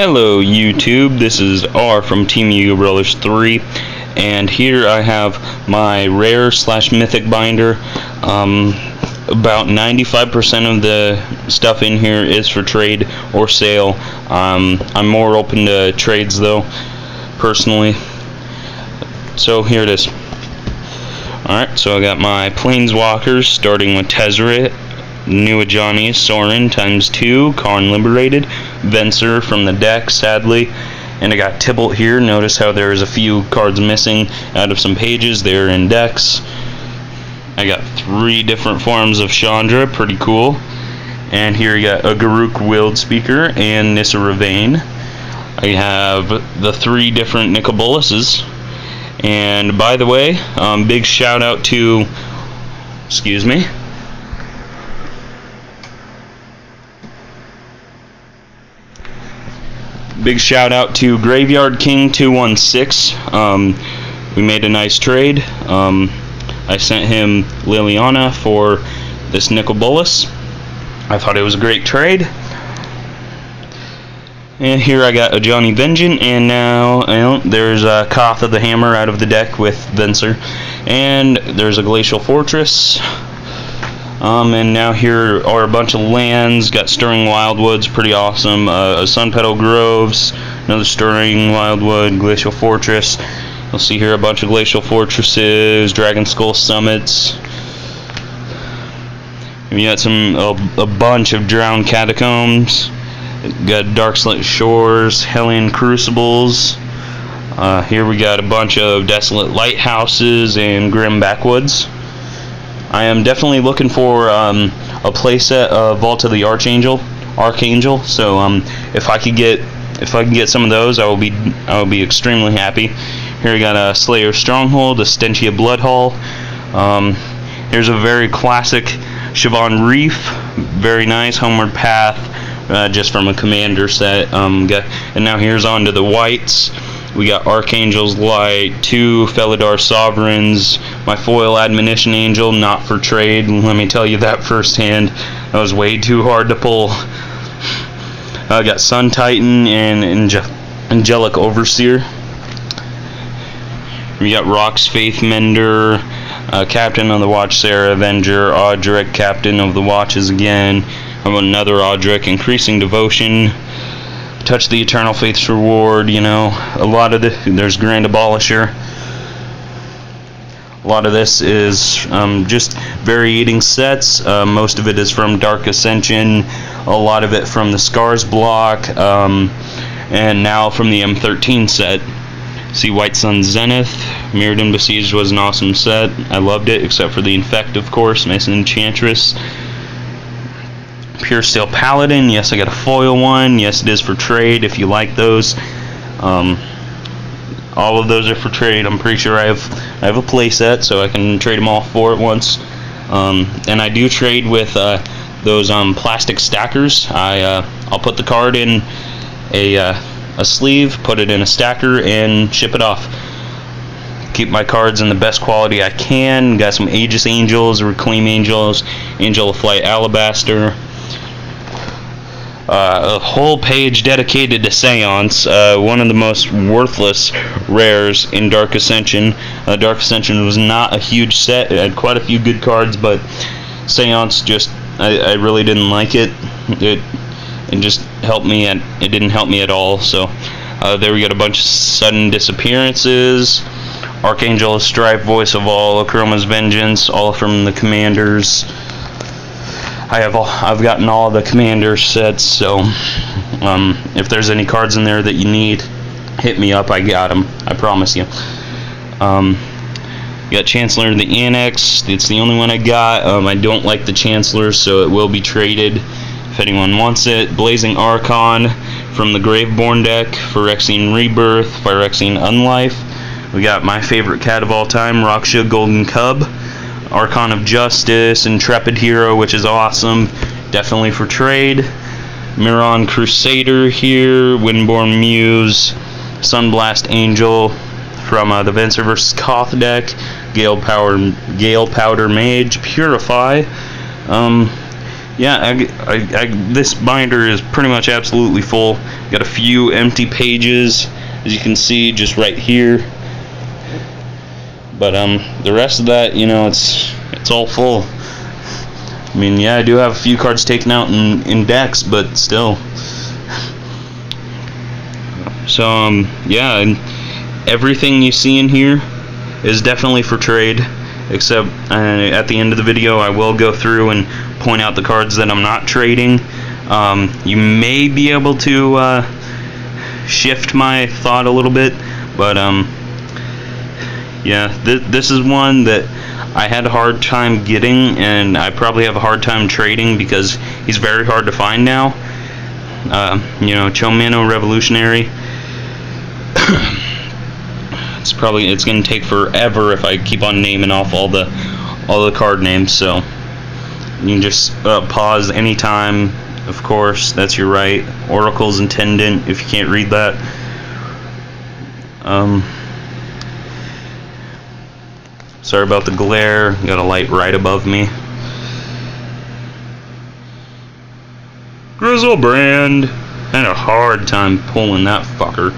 Hello YouTube, this is R from Team Yu-Gi-Oh! Brawlers 3, and here I have my rare / mythic binder. About 95% of the stuff in here is for trade or sale. I'm more open to trades though, personally. So here it is. Alright, so I got my Planeswalkers, starting with Tezzeret, New Ajani, Sorin ×2, Karn Liberated, Venser from the deck, sadly, and I got Tibalt here. Notice how there's a few cards missing out of some pages. They're in decks. I got 3 different forms of Chandra, pretty cool. And here you got a Garruk Wildspeaker and Nissa Ravane. I have the 3 different Nicol Bolas's. And by the way, big shout out to, Big shout out to Graveyard King 216. We made a nice trade. I sent him Liliana for this Nicol Bolas. I thought it was a great trade. And here I got Ajani Vengeance, and now there's Koth of the Hammer out of the deck with Venser. And there's a Glacial Fortress. And now here are a bunch of lands. Got Stirring Wildwoods, pretty awesome. Sunpetal Groves, another Stirring Wildwood, Glacial Fortress. You'll see here a bunch of Glacial Fortresses, Dragon Skull Summits. We got a bunch of Drowned Catacombs. Got Darkslit Shores, Hellion Crucibles. Here we got a bunch of Desolate Lighthouses and Grim Backwoods. I am definitely looking for a playset of Vault of the Archangel. So if I can get some of those, I will be extremely happy. Here we got a Slayer Stronghold, a Stentia Bloodhall. Here's a very classic Siobhan Reef, very nice Homeward Path, just from a commander set. And now here's on to the whites. We got Archangel's Light, 2 Felidar Sovereigns, my foil Admonition Angel, not for trade, let me tell you that firsthand. That was way too hard to pull. I got Sun Titan and Angelic Overseer. We got Rock's Faith Mender, Captain of the Watch Sarah Avenger, Audric, Captain of the Watches again. I have another Audric, Increasing Devotion. Touch the Eternal Faith's Reward, a lot of there's Grand Abolisher. A lot of this is just variating sets. Most of it is from Dark Ascension, a lot of it from the Scars block, and now from the M13 set. See White Sun Zenith, Mirrodin Besieged was an awesome set. I loved it, except for the Infect, of course, Mason Enchantress. Pure Steel Paladin, yes, I got a foil one. Yes, it is for trade if you like those. All of those are for trade. I'm pretty sure I have a play set, so I can trade them all 4 at once. And I do trade with those plastic stackers. I'll put the card in a sleeve, put it in a stacker, and ship it off. Keep my cards in the best quality I can. Got some Aegis Angels, Reclaim Angels, Angel of Flight Alabaster. A whole page dedicated to Seance, one of the most worthless rares in Dark Ascension. Dark Ascension was not a huge set. It had quite a few good cards, but Seance I really didn't like it. It just helped me, and it didn't help me at all. So there we got a bunch of Sudden Disappearances, Archangel of Strife, Voice of All, Akroma's Vengeance, all from the Commanders. I've gotten all the Commander sets, so if there's any cards in there that you need, hit me up. I got them. I promise you. Got Chancellor of the Annex. It's the only one I got. I don't like the Chancellor, so it will be traded if anyone wants it. Blazing Archon from the Graveborn deck, Phyrexian Rebirth, Phyrexian Unlife. We got my favorite cat of all time, Raksha Golden Cub. Archon of Justice, Intrepid Hero, which is awesome, definitely for trade. Miron Crusader here, Windborn Muse, Sunblast Angel from the Venser vs. Koth deck, Gale Powder Mage, Purify. yeah, this binder is pretty much absolutely full. Got a few empty pages, as you can see, just right here. But the rest of that, you know, it's all full. I mean, yeah, I do have a few cards taken out in decks, but still. So yeah, and everything you see in here is definitely for trade, except at the end of the video I will go through and point out the cards that I'm not trading. You may be able to shift my thought a little bit, but yeah, this is one that I had a hard time getting, and I probably have a hard time trading because he's very hard to find now. You know, Chomeno Revolutionary. It's gonna take forever if I keep on naming off all the card names. So you can just pause anytime. Of course, that's your right. Oracle's Intendant, if you can't read that. Sorry about the glare. Got a light right above me. Griselbrand. Had a hard time pulling that fucker.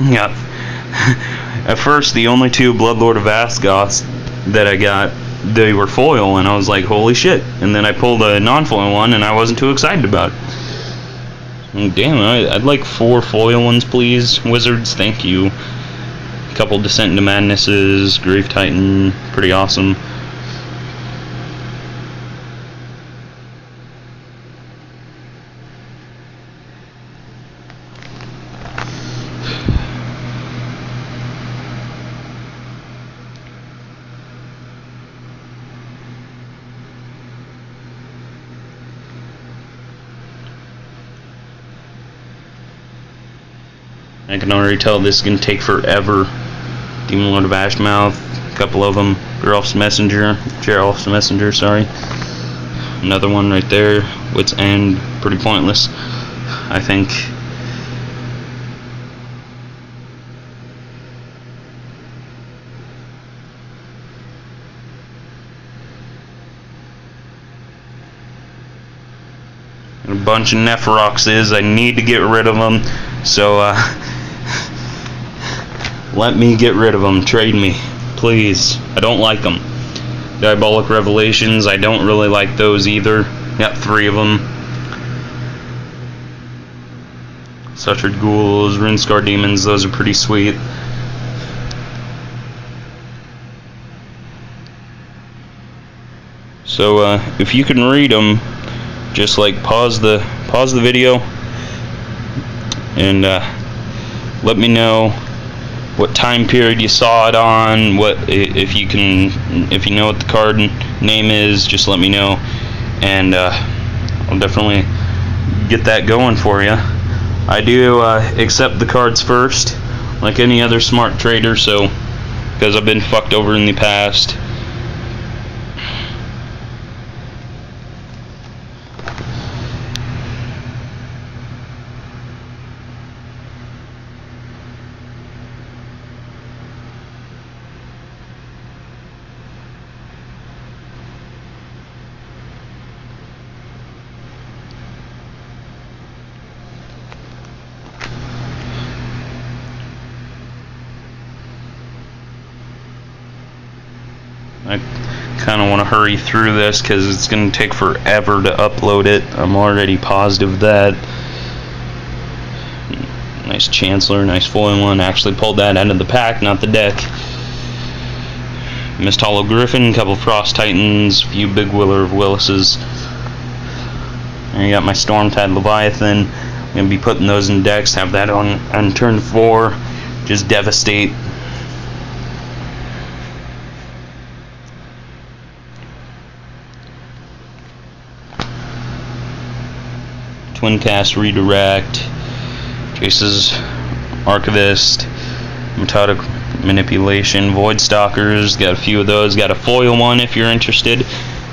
Yeah. At first, the only two Bloodlord of Asgoths that I got, they were foil, and I was like, holy shit. And then I pulled a non-foil one, and I wasn't too excited about it. And damn, I'd like 4 foil ones, please. Wizards, thank you. A couple Descent into Madnesses, Grave Titan, pretty awesome. I can already tell this is going to take forever. Demon Lord of Ashmouth, a couple of them. Geralf's Messenger, sorry. Another one right there. Wit's End, pretty pointless, I think. And a bunch of Nephiroxes. I need to get rid of them, so let me get rid of them. Trade me, please. I don't like them. Diabolic Revelations, I don't really like those either. Got 3 of them. Suttered Ghouls, Runescar Demons, those are pretty sweet. So if you can read them, just like pause the video and let me know what time period you saw it on. If you know what the card name is, just let me know, and I'll definitely get that going for you. I do accept the cards first, like any other smart trader, so because I've been fucked over in the past. I kind of want to hurry through this because it's going to take forever to upload it. I'm already positive of that. Nice Chancellor, nice foil one. Actually pulled that out of the pack, not the deck. Mist Hollow Griffin, couple Frost Titans, few Big Willer of Willis's. And you got my Stormtide Leviathan. I'm going to be putting those in decks, have that on turn 4. Just devastate. Twincast Redirect, Jace's Archivist, Methodic Manipulation, Voidstalkers, got a few of those. Got a foil one if you're interested.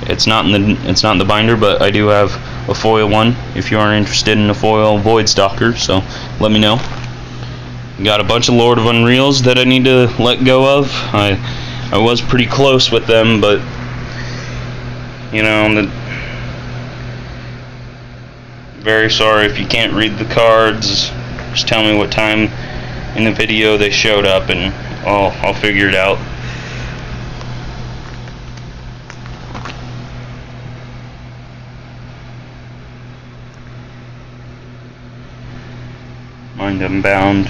It's not in the binder, but I do have a foil one if you are interested in a foil Voidstalker, so let me know. Got a bunch of Lord of Unreals that I need to let go of. I was pretty close with them, but You know, very sorry if you can't read the cards. Just tell me what time in the video they showed up, and I'll figure it out. Mind Unbound.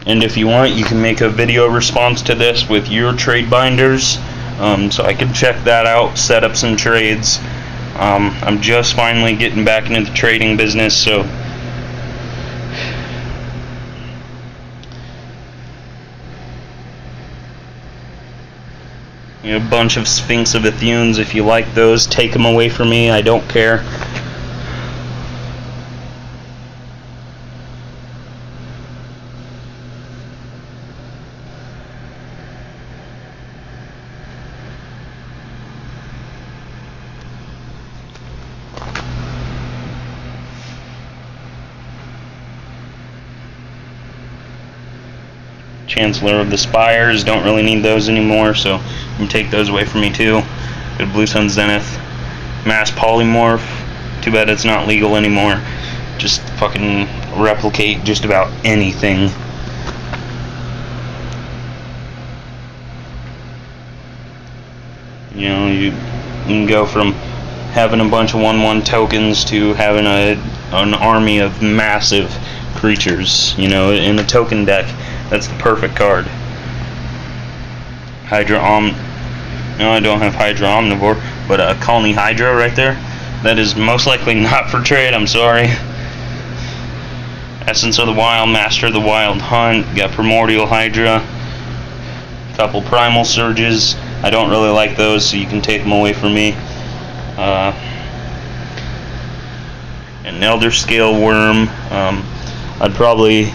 And if you want, you can make a video response to this with your trade binders, so I can check that out, set up some trades. I'm just finally getting back into the trading business, so a bunch of Sphinx of Ithunes. If you like those, take them away from me. I don't care. Chancellor of the Spires, don't really need those anymore, so you can take those away from me too. Good Blue Sun Zenith. Mass Polymorph, too bad it's not legal anymore. Just fucking replicate just about anything. You know, you can go from having a bunch of 1/1 tokens to having an army of massive creatures, you know, in a token deck. That's the perfect card. No, I don't have Hydra Omnivore, but Colony Hydra right there. That is most likely not for trade, I'm sorry. Essence of the Wild, Master of the Wild Hunt. Got Primordial Hydra. Couple Primal Surges. I don't really like those, so you can take them away from me. An Elder Scale Worm. I'm probably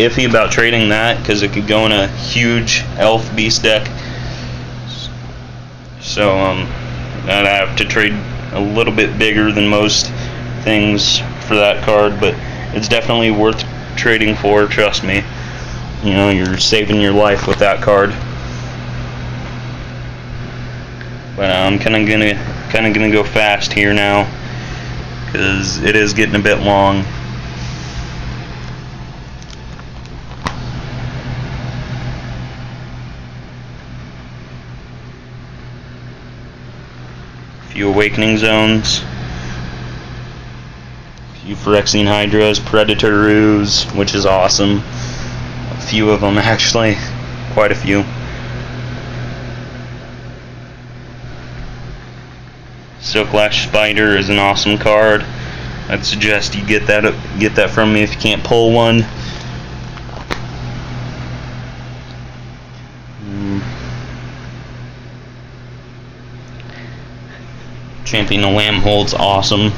iffy about trading that because it could go in a huge elf beast deck. So I'd have to trade a little bit bigger than most things for that card, but it's definitely worth trading for, trust me. You know, you're saving your life with that card. But I'm kind of gonna go fast here now because it is getting a bit long. Few Awakening Zones, few Phyrexian Hydras, Predatorus, which is awesome. A few of them actually, quite a few. Silklash Spider is an awesome card. I'd suggest you get that from me if you can't pull one. Champion of Lambholt's awesome.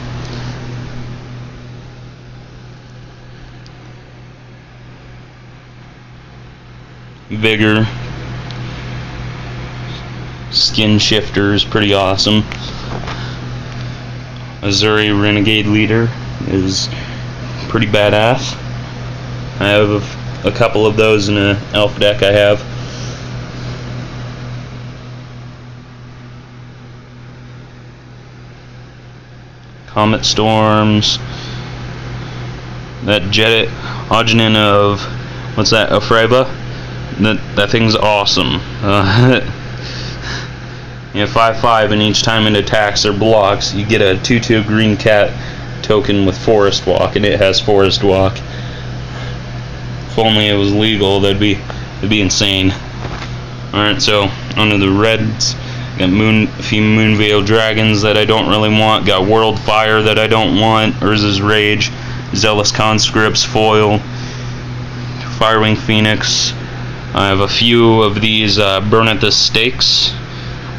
Vigor. Skin Shifter is pretty awesome. Azuri Renegade Leader is pretty badass. I have a couple of those in an elf deck I have. Comet Storms. That Jedit Ogenin of, what's that, Afreba? That thing's awesome. You have 5/5, and each time it attacks or blocks, you get a 2/2 green cat token with Forest Walk, and it has Forest Walk. If only it was legal, that'd be insane. Alright, so onto the reds. Got a few Moonveil Dragons that I don't really want. Got World Fire that I don't want. Urza's Rage. Zealous Conscripts foil. Firewing Phoenix. I have a few of these Burn at the Stakes.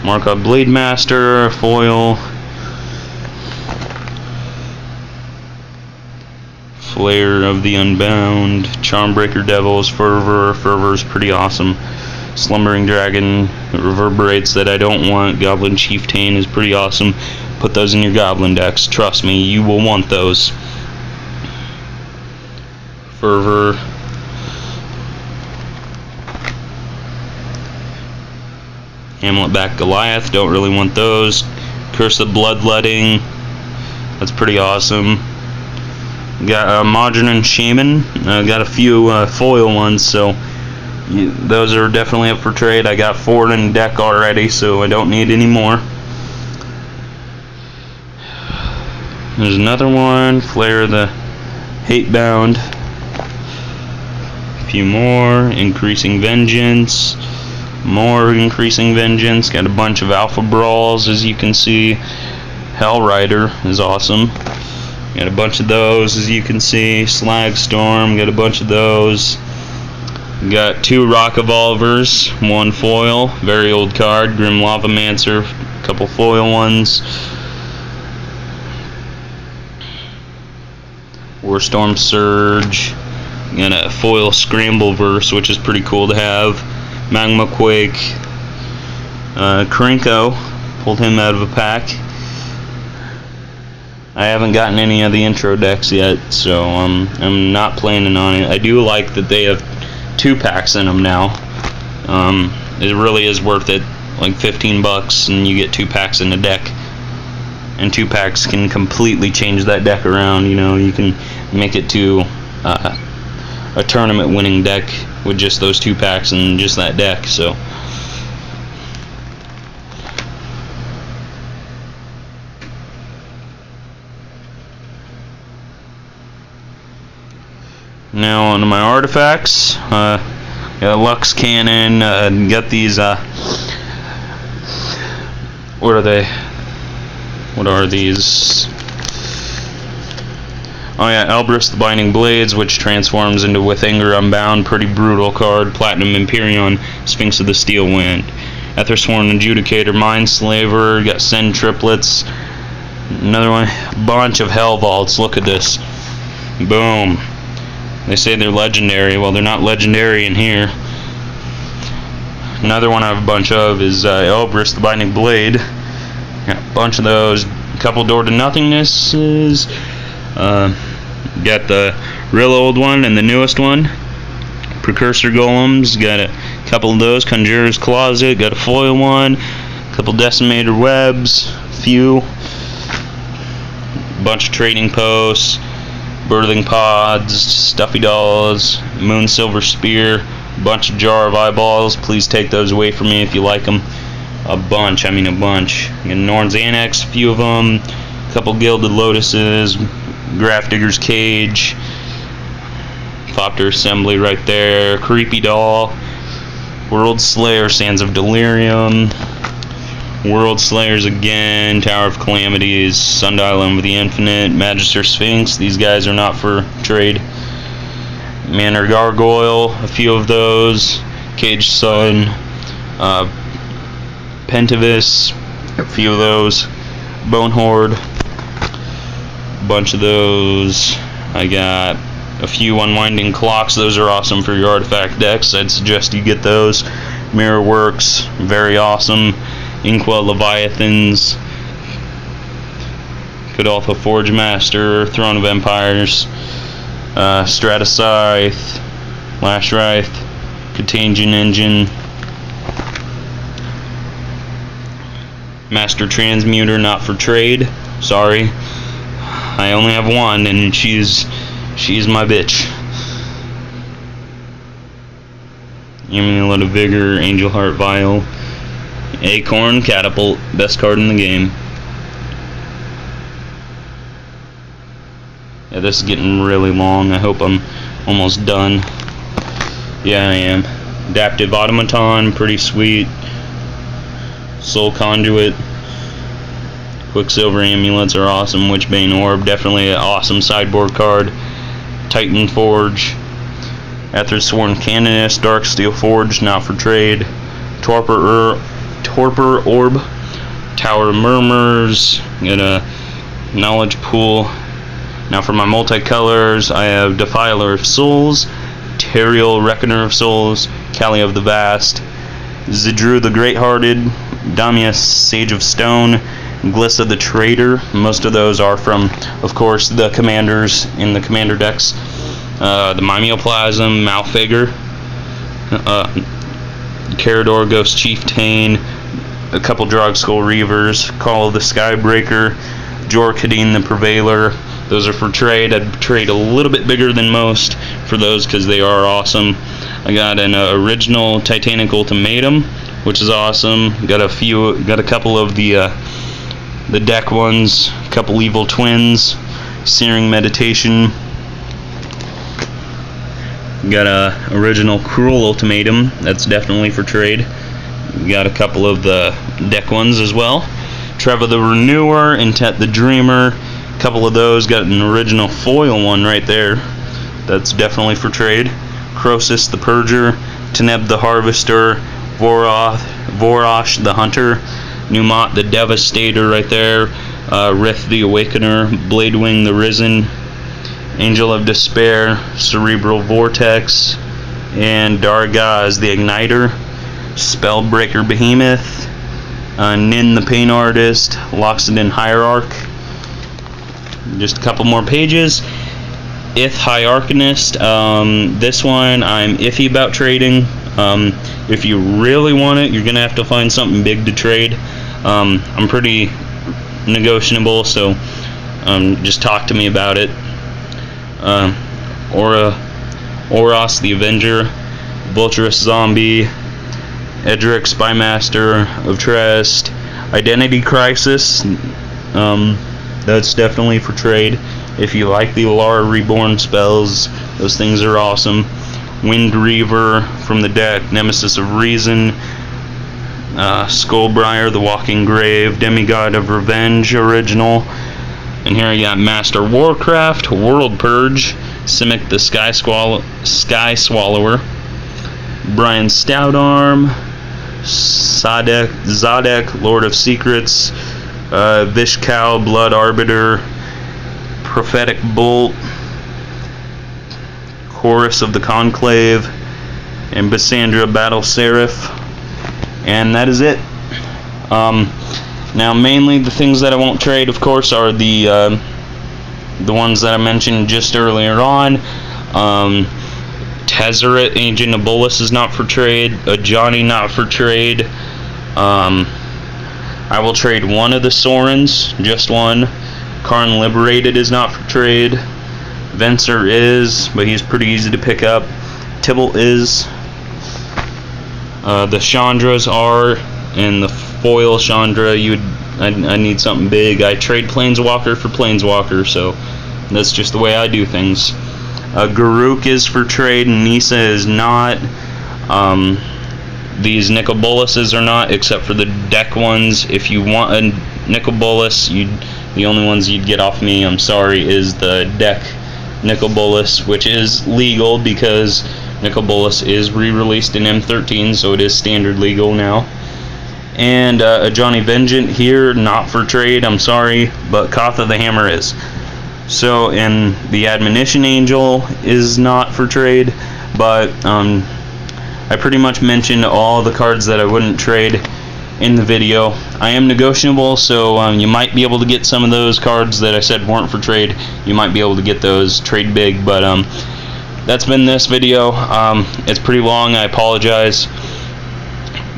Markov Blade Master foil. Flare of the Unbound. Charmbreaker Devils. Fervor's pretty awesome. Slumbering Dragon Reverberates that I don't want. Goblin Chieftain is pretty awesome. Put those in your Goblin decks. Trust me, you will want those. Fervor. Hamlet-backed Goliath, don't really want those. Curse of Bloodletting, that's pretty awesome. Got Modern Shaman, got a few foil ones, so those are definitely up for trade. I got 4 in deck already, so I don't need any more. There's another one, Flare of the Hatebound. A few more, Increasing Vengeance. More Increasing Vengeance. Got a bunch of Alpha Brawls, as you can see. Hellrider is awesome. Got a bunch of those, as you can see. Slagstorm, got a bunch of those. Got 2 Rock Evolvers, 1 foil, very old card. Grim Lavamancer, a couple foil ones. Warstorm Surge. Got a foil Scrambleverse, which is pretty cool to have. Magma Quake. Krenko, pulled him out of a pack. I haven't gotten any of the intro decks yet, so I'm not planning on it. I do like that they have 2 packs in them now. It really is worth it, like $15, and you get 2 packs in the deck. And 2 packs can completely change that deck around. You know, you can make it to a tournament winning deck with just those 2 packs and just that deck. So now onto my artifacts. Got Lux Cannon. Got these. What are they? What are these? Oh yeah, Elbrus the Binding Blades, which transforms into With Anger Unbound, pretty brutal card. Platinum Empyreon, Sphinx of the Steel Wind. Ethersworn Adjudicator, Mindslaver, got Send Triplets. Another one, bunch of Hell Vaults, look at this. Boom. They say they're legendary, well they're not legendary in here. Another one I have a bunch of is Elbrus the Binding Blade. Got a bunch of those. A couple Door to Nothingnesses. Got the real old one and the newest one. Precursor Golems, got a couple of those. Conjurer's Closet, got a foil one. A couple Decimator Webs, few. Bunch of Trading Posts, Birthing Pods, Stuffy Dolls, Moon Silver Spear, bunch of Jar of Eyeballs. Please take those away from me if you like them. A bunch, I mean a bunch. Got Norn's Annex, a few of them. A couple Gilded Lotuses, Grafdigger's Cage, Thopter Assembly right there, Creepy Doll, World Slayer, Sands of Delirium, World Slayers again, Tower of Calamities, Sundial of the Infinite, Magister Sphinx. These guys are not for trade. Manor Gargoyle, a few of those. Caged Sun, Pentavis, a few of those. Bone Horde, a bunch of those. I got a few Unwinding Clocks. Those are awesome for your artifact decks. I'd suggest you get those. Mirror Works, very awesome. Inkwell Leviathans, Godolpho Forge Master, Throne of Empires, Stratus Scythe, Lash Wraith, Contagion Engine, Master Transmuter, not for trade. Sorry, I only have one, and she's my bitch. Amulet of Vigor, Angel Heart Vial, Acorn Catapult, best card in the game. Yeah, this is getting really long. I hope I'm almost done. Yeah, I am. Adaptive Automaton, pretty sweet. Soul Conduit. Quicksilver Amulets are awesome. Witchbane Orb, definitely an awesome sideboard card. Titan Forge. Ethersworn Canonist, Darksteel Forge, not for trade. Torpor Orb, Tower of Murmurs, got a Knowledge Pool. Now for my multicolors, I have Defiler of Souls, Teriel Reckoner of Souls, Kali of the Vast, Zidru the Great-Hearted, Damia Sage of Stone, Glissa the Traitor. Most of those are from, of course, the commanders in the commander decks. the Mimeoplasm, Malfigure, Carador, Ghost Chieftain, a couple Drogskull Reavers, Call of the Skybreaker, Jorkadine the Prevailer. Those are for trade. I'd trade a little bit bigger than most for those because they are awesome. I got an original Titanic Ultimatum, which is awesome. Got a couple of the deck ones, a couple Evil Twins, Searing Meditation. Got a original Cruel Ultimatum, that's definitely for trade. Got a couple of the deck ones as well. Treva the Renewer, Intet the Dreamer, a couple of those. Got an original foil one right there, that's definitely for trade. Croesus the Purger, Teneb the Harvester, Vorosh the Hunter, Numot the Devastator right there, Rith the Awakener, Bladewing the Risen, Angel of Despair, Cerebral Vortex, and Dargaz the Igniter, Spellbreaker Behemoth, Nin the Pain Artist, Loxodon Hierarch. Just a couple more pages. Ith Hierarchanist. This one I'm iffy about trading. If you really want it, you're gonna have to find something big to trade. I'm pretty negotiable, so just talk to me about it. Oros the Avenger, Vulturous Zombie, Edric Spymaster of Trest, Identity Crisis. That's definitely for trade. If you like the Alara Reborn spells, those things are awesome. Wind Reaver from the deck, Nemesis of Reason, Skullbriar the Walking Grave, Demigod of Revenge original. And here I got Master Warcraft, World Purge, Simic the Sky Swallower, Brian Stoutarm, Zadek, Lord of Secrets, Vishkal, Blood Arbiter, Prophetic Bolt, Chorus of the Conclave, and Bassandra Battle Seraph. And that is it. Now mainly the things that I won't trade, of course, are the ones that I mentioned just earlier on. Tezzeret, Agent of Bolas is not for trade. Ajani not for trade. I will trade one of the Sorens, just one. Karn Liberated is not for trade. Venser is, but he's pretty easy to pick up. Tibble is. The Chandras are, and the foil Chandra, I need something big. I trade Planeswalker for Planeswalker, so that's just the way I do things. Garruk is for trade, and Nissa is not. These Nicol Bolases are not, except for the deck ones. If you want a Nicol Bolas, the only ones you'd get off me, I'm sorry, is the deck Nicol Bolas, which is legal because Nicol Bolas is re-released in M13, so it is standard legal now. And a Johnny Vengeant here, not for trade, I'm sorry, but Katha the Hammer is. So, and the Admonition Angel is not for trade, but I pretty much mentioned all the cards that I wouldn't trade in the video. I am negotiable, so you might be able to get some of those cards that I said weren't for trade. You might be able to get those, trade big, but that's been this video. It's pretty long, I apologize.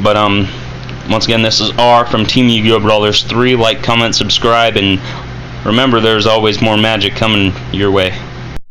But once again, this is R from Team Yu-Gi-Oh! Brawlers 3. Like, comment, subscribe, and remember, there's always more magic coming your way.